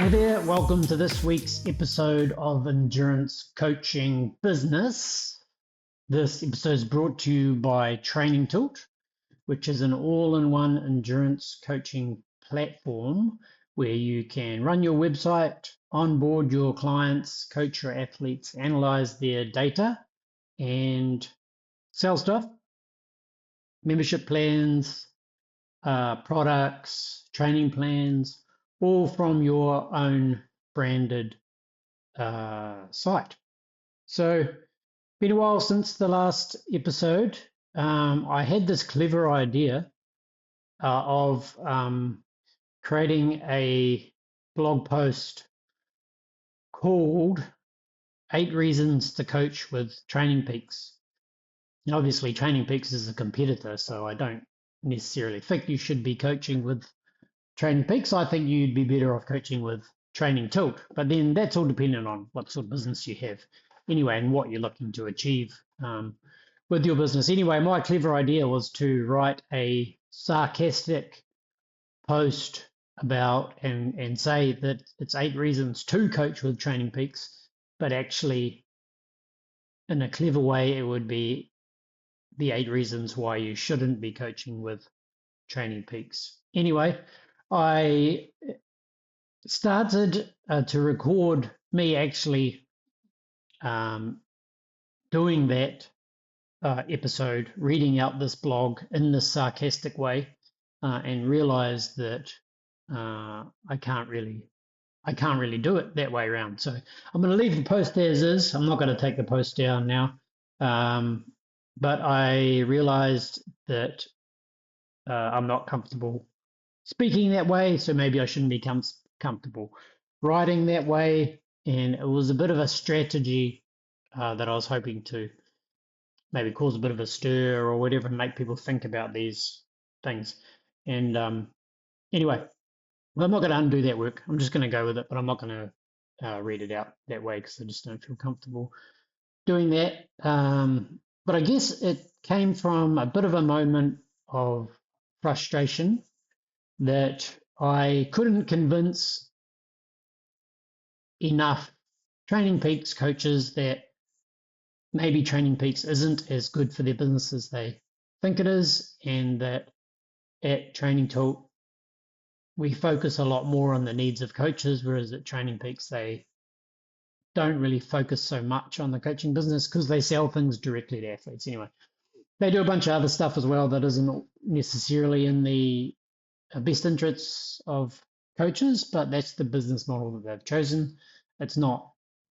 Hey there, welcome to this week's episode of Endurance Coaching Business. This episode is brought to you by TrainingPeaks, which is an all-in-one endurance coaching platform where you can run your website, onboard your clients, coach your athletes, analyze their data, and sell stuff, membership plans, products, training plans, all from your own branded site. So, been a while since the last episode. I had this clever idea of creating a blog post called 8 Reasons to Coach with TrainingPeaks. Now, obviously, TrainingPeaks is a competitor, so I don't necessarily think you should be coaching with TrainingPeaks. I think you'd be better off coaching with TrainingTeaks, but then that's all dependent on what sort of business you have anyway and what you're looking to achieve with your business. Anyway, my clever idea was to write a sarcastic post about and say that it's 8 reasons to coach with TrainingPeaks, but actually in a clever way it would be the 8 reasons why you shouldn't be coaching with TrainingPeaks. Anyway, I started to record me actually doing that episode, reading out this blog in this sarcastic way, and realized that I can't really do it that way around. So I'm going to leave the post as is. I'm not going to take the post down now. But I realized that I'm not comfortable speaking that way, so maybe I shouldn't be comfortable writing that way. And it was a bit of a strategy that I was hoping to maybe cause a bit of a stir or whatever and make people think about these things. And anyway, I'm not going to undo that work. I'm just going to go with it, but I'm not going to read it out that way because I just don't feel comfortable doing that. But I guess it came from a bit of a moment of frustration that I couldn't convince enough TrainingPeaks coaches that maybe TrainingPeaks isn't as good for their business as they think it is, and that at TrainingTalk we focus a lot more on the needs of coaches, whereas at TrainingPeaks they don't really focus so much on the coaching business because they sell things directly to athletes anyway. They do a bunch of other stuff as well that isn't necessarily in the best interests of coaches, but that's the business model that they've chosen. It's not,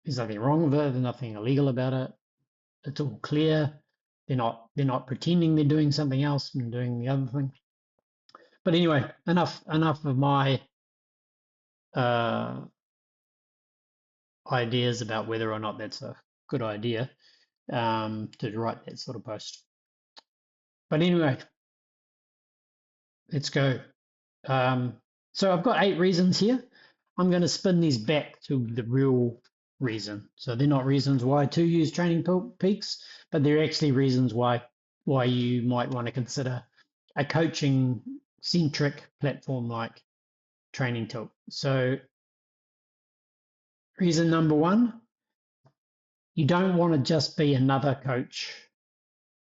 there's nothing wrong with it, there's nothing illegal about it. It's all clear. They're not pretending they're doing something else and doing the other thing. But anyway, enough of my ideas about whether or not that's a good idea to write that sort of post. But anyway, let's go. So I've got 8 reasons here. I'm going to spin these back to the real reason. So they're not reasons why to use TrainingPeaks, but they're actually reasons why you might want to consider a coaching centric platform like TrainingPeaks. So reason number 1, you don't want to just be another coach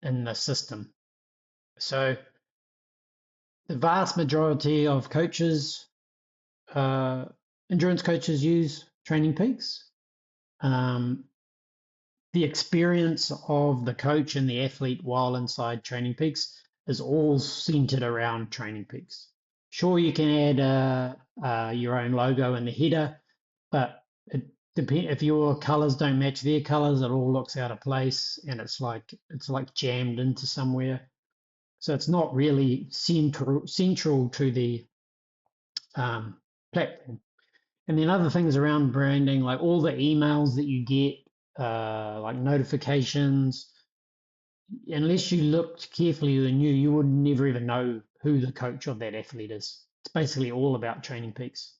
in the system. So the vast majority of coaches, endurance coaches, use TrainingPeaks. The experience of the coach and the athlete while inside TrainingPeaks is all centered around TrainingPeaks. Sure, you can add your own logo in the header, but if your colors don't match their colors, it all looks out of place and it's like jammed into somewhere. So it's not really central to the platform. And then other things around branding, like all the emails that you get, like notifications, unless you looked carefully and knew, you would never even know who the coach of that athlete is. It's basically all about TrainingPeaks.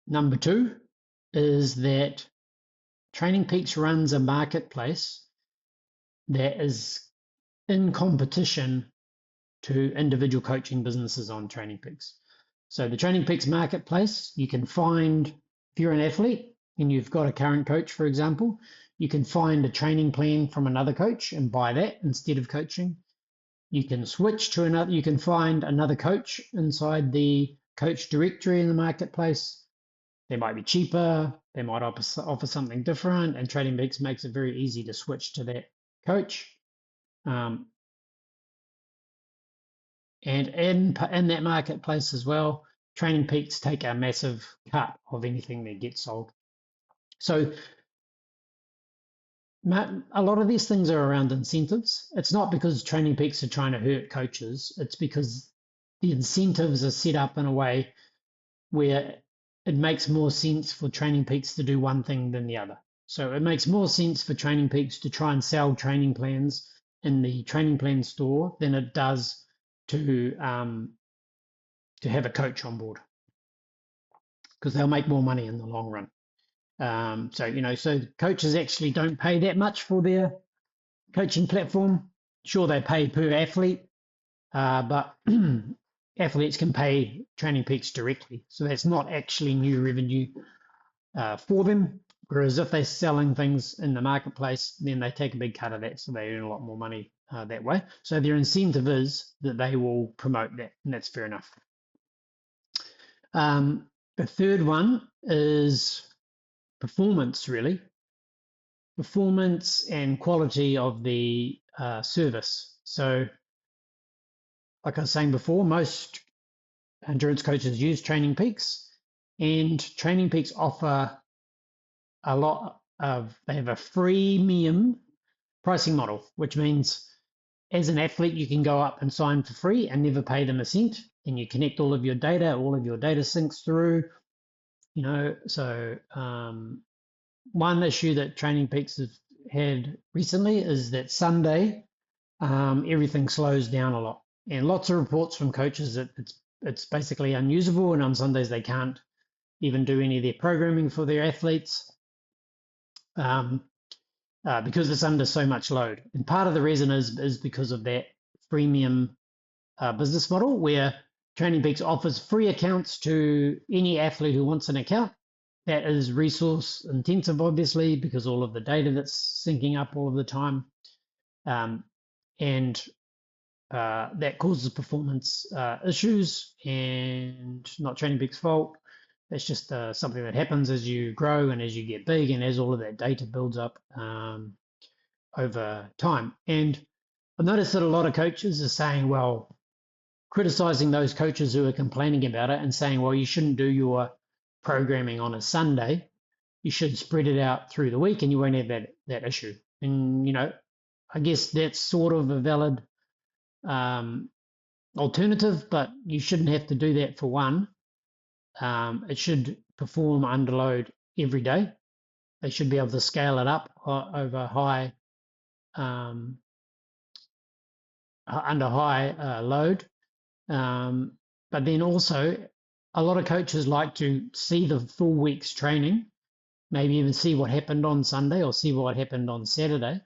Number 2 is that TrainingPeaks runs a marketplace that is in competition to individual coaching businesses on TrainingPeaks. So the TrainingPeaks marketplace, you can find, if you're an athlete and you've got a current coach, for example, you can find a training plan from another coach and buy that instead of coaching. You can switch to another, you can find another coach inside the coach directory in the marketplace. They might be cheaper, they might offer something different, and TrainingPeaks makes it very easy to switch to that coach. Um, and in that marketplace as well, TrainingPeaks take a massive cut of anything that gets sold. So a lot of these things are around incentives. It's not because TrainingPeaks are trying to hurt coaches. It's because the incentives are set up in a way where it makes more sense for TrainingPeaks to do one thing than the other. So it makes more sense for TrainingPeaks to try and sell training plans in the training plan store than it does to have a coach on board, because they'll make more money in the long run. So coaches actually don't pay that much for their coaching platform. Sure, they pay per athlete, but athletes can pay TrainingPeaks directly. So that's not actually new revenue for them. Whereas if they're selling things in the marketplace, then they take a big cut of that, so they earn a lot more money that way. So their incentive is that they will promote that, and that's fair enough. The third one is performance, really. Performance and quality of the service. So, like I was saying before, most endurance coaches use TrainingPeaks, and TrainingPeaks offer a lot of, they have a freemium pricing model, which means as an athlete, you can go up and sign for free and never pay them a cent, and you connect all of your data syncs through, so one issue that TrainingPeaks has had recently is that Sunday, everything slows down a lot, and lots of reports from coaches that it's basically unusable, and on Sundays they can't even do any of their programming for their athletes because it's under so much load. And part of the reason is because of that freemium business model, where TrainingPeaks offers free accounts to any athlete who wants an account. That is resource intensive, obviously, because all of the data that's syncing up all of the time. And that causes performance issues, and not TrainingPeaks' fault. It's just something that happens as you grow and as you get big and as all of that data builds up over time. And I've noticed that a lot of coaches are saying, well, criticizing those coaches who are complaining about it and saying, well, you shouldn't do your programming on a Sunday. You should spread it out through the week and you won't have that issue. And, I guess that's sort of a valid alternative, but you shouldn't have to do that for one. It should perform under load every day. They should be able to scale it up over high, under high load. But then also, a lot of coaches like to see the full week's training, maybe even see what happened on Sunday or see what happened on Saturday,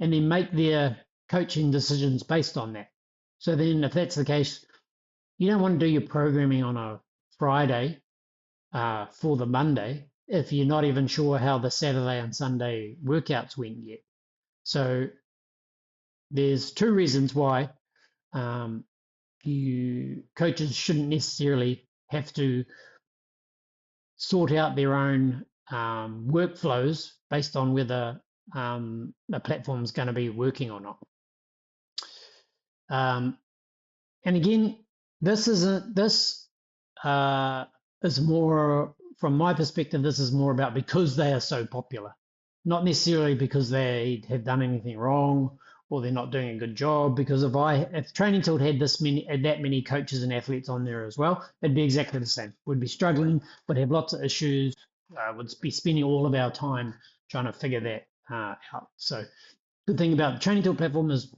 and then make their coaching decisions based on that. So then if that's the case, you don't want to do your programming on a Friday for the Monday if you're not even sure how the Saturday and Sunday workouts went yet. So there's two reasons why coaches shouldn't necessarily have to sort out their own workflows based on whether the platform is going to be working or not. And again, this is more, from my perspective, this is more about because they are so popular, not necessarily because they have done anything wrong or they're not doing a good job. Because if Training Tilt had that many coaches and athletes on there as well, it'd be exactly the same. We'd be struggling, would have lots of issues, would be spending all of our time trying to figure that out. So the thing about the Training Tilt platform is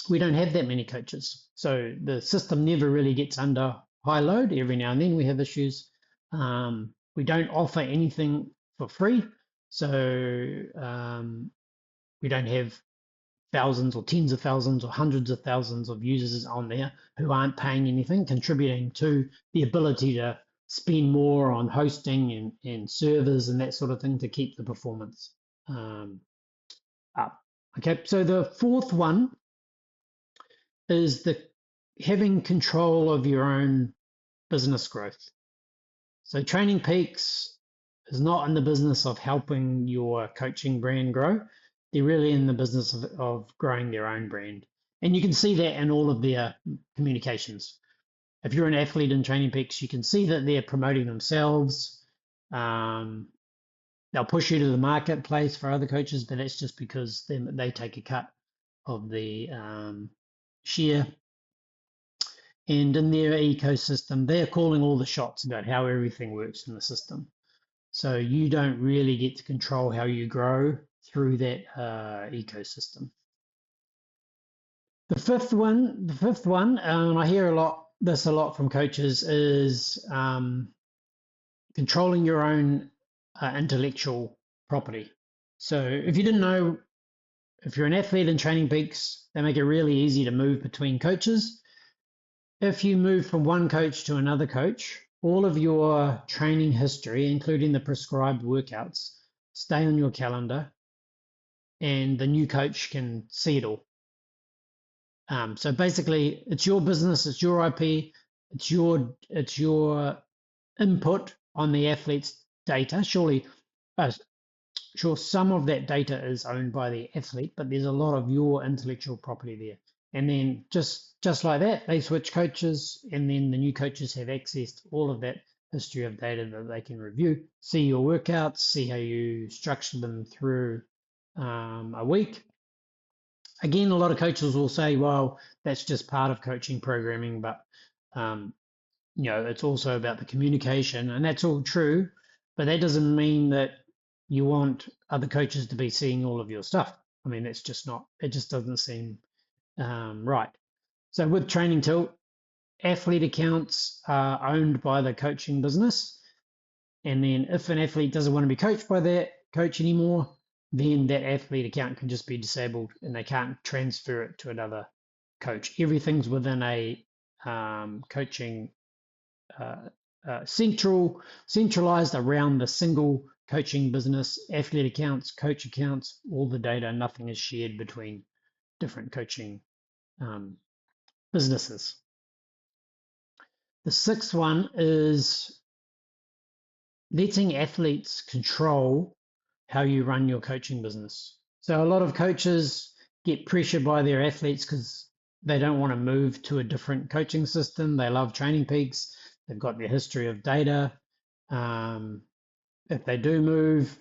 we don't have that many coaches. So the system never really gets under high load. Every now and then we have issues. We don't offer anything for free. So we don't have thousands or tens of thousands or hundreds of thousands of users on there who aren't paying anything, contributing to the ability to spend more on hosting and servers and that sort of thing to keep the performance up. Okay, so the fourth one is the having control of your own business growth. So TrainingPeaks is not in the business of helping your coaching brand grow. They're really in the business of growing their own brand. And you can see that in all of their communications. If you're an athlete in TrainingPeaks, you can see that they're promoting themselves. They'll push you to the marketplace for other coaches, but that's just because they take a cut of the share. And in their ecosystem, they're calling all the shots about how everything works in the system. So you don't really get to control how you grow through that ecosystem. The fifth one, and I hear this a lot from coaches, is controlling your own intellectual property. So if you didn't know, if you're an athlete in TrainingPeaks, they make it really easy to move between coaches. If you move from one coach to another coach, all of your training history, including the prescribed workouts, stay on your calendar, and the new coach can see it all. So basically, it's your business, it's your IP, it's your input on the athlete's data. Sure, some of that data is owned by the athlete, but there's a lot of your intellectual property there. And then just like that, they switch coaches, and then the new coaches have access to all of that history of data that they can review, see your workouts, see how you structure them through a week. Again, a lot of coaches will say, well, that's just part of coaching programming, but it's also about the communication, and that's all true, but that doesn't mean that you want other coaches to be seeing all of your stuff. I mean, it just doesn't seem right. So with Training Tilt, athlete accounts are owned by the coaching business. And then if an athlete doesn't want to be coached by that coach anymore, then that athlete account can just be disabled and they can't transfer it to another coach. Everything's within a coaching centralized around the single coaching business, athlete accounts, coach accounts, all the data, nothing is shared between different coaching businesses. The sixth one is letting athletes control how you run your coaching business. So a lot of coaches get pressured by their athletes because they don't want to move to a different coaching system. They love TrainingPeaks. They've got their history of data. If they do move,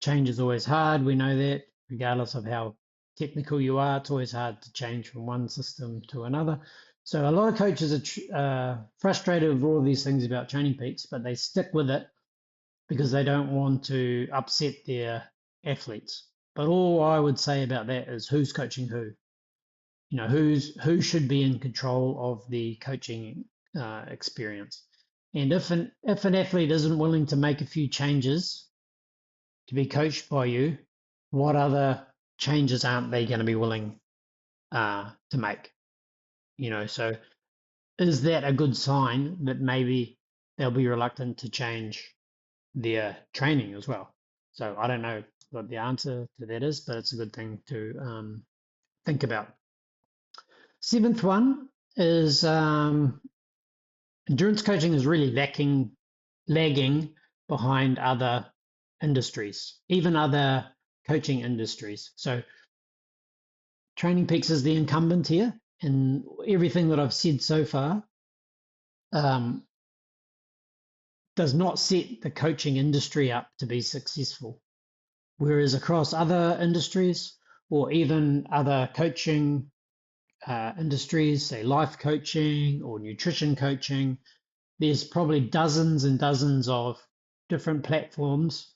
change is always hard. We know that, regardless of how technical you are, it's always hard to change from one system to another. So a lot of coaches are frustrated with all of these things about TrainingPeaks, but they stick with it because they don't want to upset their athletes. But all I would say about that is who's coaching who. Who should be in control of the coaching experience. And if an athlete isn't willing to make a few changes to be coached by you, what other changes aren't they going to be willing to make? So is that a good sign that maybe they'll be reluctant to change their training as well? So I don't know what the answer to that is, but it's a good thing to think about. Seventh one is endurance coaching is really lagging behind other industries, even other coaching industries. So TrainingPeaks is the incumbent here, and everything that I've said so far does not set the coaching industry up to be successful. Whereas across other industries or even other coaching industries, say life coaching or nutrition coaching, there's probably dozens and dozens of different platforms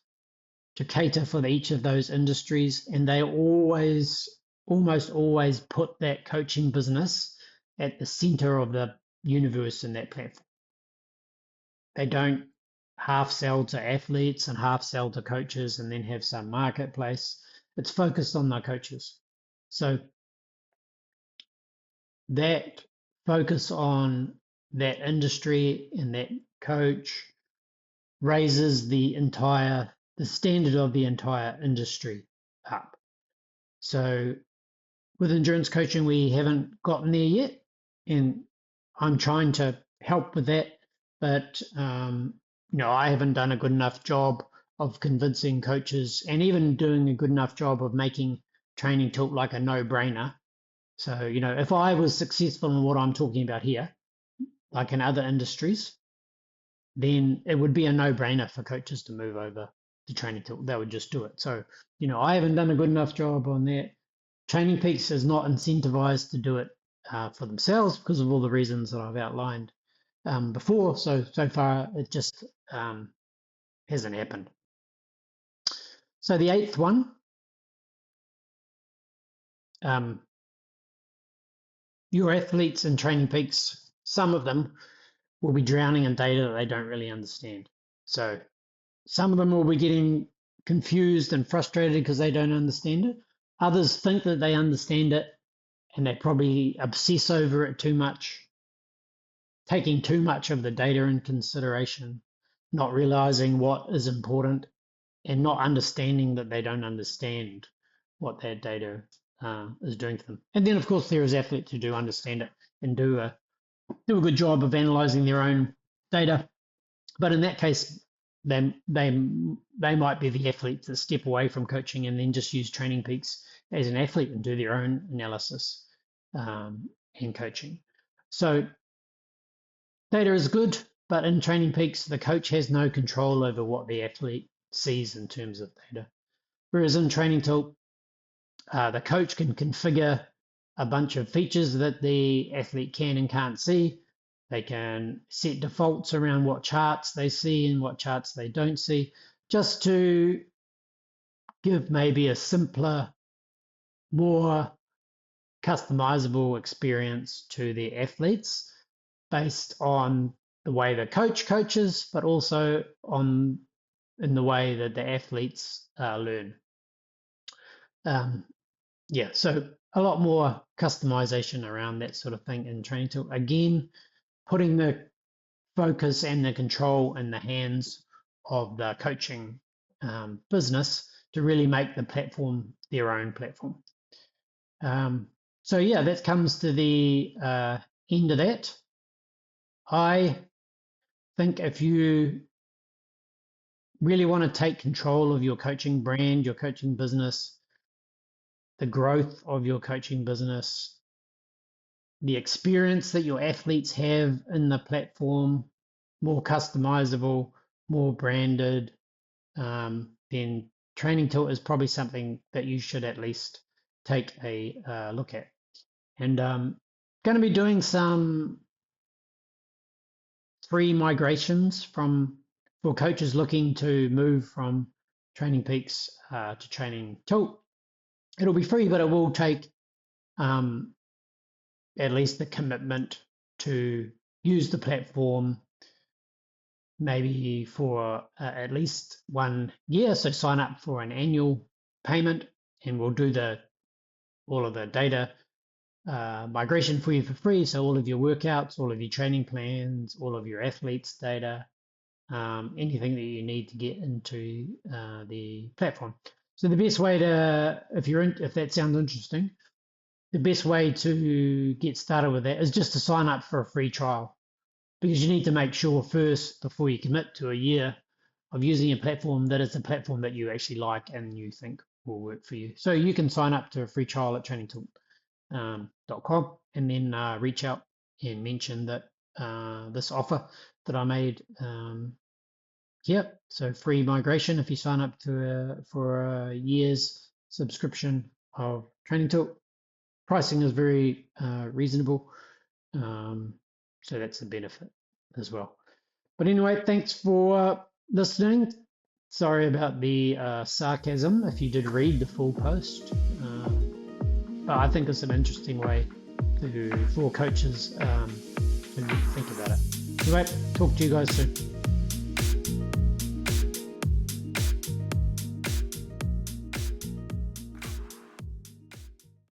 to cater for each of those industries, and they almost always put that coaching business at the center of the universe in that platform. They don't half sell to athletes and half sell to coaches and then have some marketplace. It's focused on the coaches. So that focus on that industry and that coach raises the standard of the entire industry up. So with endurance coaching, we haven't gotten there yet, and I'm trying to help with that. But I haven't done a good enough job of convincing coaches, and even doing a good enough job of making training tilt like a no-brainer. So if I was successful in what I'm talking about here, like in other industries, then it would be a no-brainer for coaches to move over to training tilt. They would just do it. So I haven't done a good enough job on that. TrainingPeaks is not incentivized to do it for themselves because of all the reasons that I've outlined before. So far, it just hasn't happened. So the eighth one, your athletes in TrainingPeaks, some of them will be drowning in data that they don't really understand. So some of them will be getting confused and frustrated because they don't understand it. Others think that they understand it and they probably obsess over it too much, taking too much of the data in consideration, not realizing what is important, and not understanding that they don't understand what that data is doing to them. And then, of course, there is athletes who do understand it and do a good job of analyzing their own data. But in that case, they might be the athletes that step away from coaching and then just use TrainingPeaks as an athlete and do their own analysis and coaching. So data is good, but in TrainingPeaks, the coach has no control over what the athlete sees in terms of data. Whereas in TrainingTilt, the coach can configure a bunch of features that the athlete can and can't see. They can set defaults around what charts they see and what charts they don't see, just to give maybe a simpler, more customizable experience to the athletes based on the way the coach coaches, but also in the way that the athletes learn. So a lot more customization around that sort of thing in TrainingTilt. Again, putting the focus and the control in the hands of the coaching business to really make the platform their own platform. That comes to the end of that. I think if you really want to take control of your coaching brand, your coaching business, the growth of your coaching business, the experience that your athletes have in the platform, more customizable, more branded, then TrainingTilt is probably something that you should at least take a look at. And going to be doing some free migrations for coaches looking to move from TrainingPeaks to TrainingTilt. It'll be free, but it will take at least the commitment to use the platform maybe for at least 1 year. So sign up for an annual payment and we'll do all of the data migration for you for free. So all of your workouts, all of your training plans, all of your athletes' data, anything that you need to get into the platform. So the best way if that sounds interesting, the best way to get started with that is just to sign up for a free trial, because you need to make sure first, before you commit to a year of using a platform, that it's a platform that you actually like and you think will work for you. So you can sign up to a free trial at trainingtilt.com and then reach out and mention that this offer that I made here. So free migration if you sign up for a year's subscription of TrainingTilt. Pricing is very reasonable, so that's a benefit as well. But anyway, thanks for listening. Sorry about the sarcasm if you did read the full post, but I think it's an interesting way for coaches to think about it. Anyway, talk to you guys soon.